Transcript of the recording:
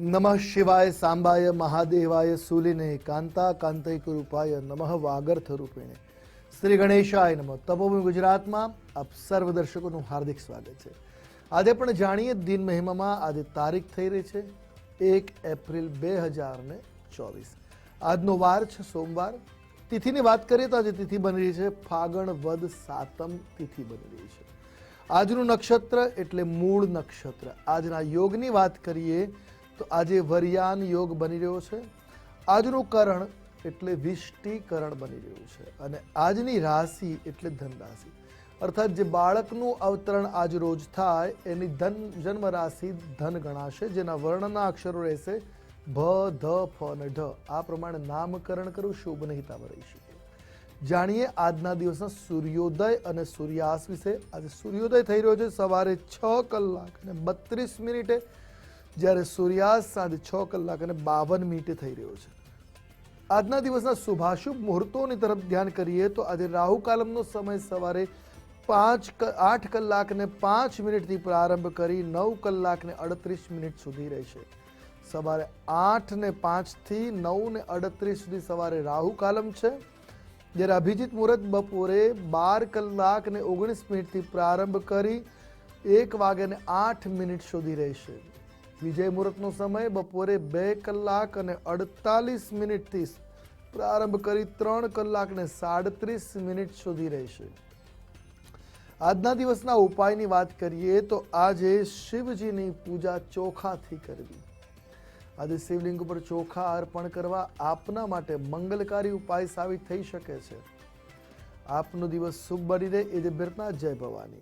નમઃ શિવાય સાંબાય મહાદેવાય શૂલિને કાંતા કાંતૈક રૂપાય નમઃ વાગર્થ રૂપિણે શ્રી ગણેશાય નમઃ। તપોભૂમિ ગુજરાતમાં આપ સર્વ દર્શકોનું હાર્દિક સ્વાગત છે। આજે પણ જાણીએ દિન મહિમામાં। આજે તારીખ થઈ રહી છે 1 એપ્રિલ 2024। આજનો વાર છે સોમવાર। તિથિની વાત કરીએ તો આજે તિથિ બની રહી છે ફાગણ વદ સાતમ તિથિ બની રહી છે। આજનું નક્ષત્ર એટલે મૂળ નક્ષત્ર। આજના યોગની વાત કરીએ તો આજે વરિયાન યોગ બની રહ્યો છે। આજનું કરણ એટલે વિષ્ટિકરણ બની રહ્યું છે અને આજની રાશિ એટલે ધન રાશિ, અર્થાત જે બાળકનું અવતરણ આજ રોજ થાય એની જન્મ રાશિ ધન ગણાશે, જેના વર્ણના અક્ષરો રહેશે ભ, ધ, ફ અને ઢ। આ પ્રમાણે નામકરણ કરવું શુભ અને હિતાવ રહી શકે। જાણીએ આજના દિવસના સૂર્યોદય અને સૂર્યાસ્ત વિશે। આજે સૂર્યોદય થઈ રહ્યો છે સવારે 6:32, જ્યારે સૂર્યાસ્ત સાંજે 6:52 થઈ રહ્યો છે। આજના દિવસના શુભાશુભ મુહૂર્તોની તરફ ધ્યાન કરીએ તો આજે રાહુ કાલમનો સમય સવારે 8:05 પ્રારંભ કરી 9:38 સુધી રહેશે। સવારે 8:05 થી 9:38 સુધી સવારે રાહુ કાલમ છે, જ્યારે અભિજીત મુહૂર્ત બપોરે 12:19 પ્રારંભ કરી 1:08 સુધી રહેશે। વિજય મુહૂર્તનો સમય બપોરે 2:48 થી પ્રારંભ કરી 3:37 સુધી રહેશે। આજના દિવસના ઉપાયની વાત કરીએ તો આજે શિવજીની પૂજા ચોખાથી કરવી। આજે શિવલિંગ ઉપર ચોખા અર્પણ કરવા આપના માટે મંગલકારી ઉપાય સાબિત થઈ શકે છે। આપનો દિવસ શુભ બની રહે એ જ પ્રાર્થના। જય ભવાની।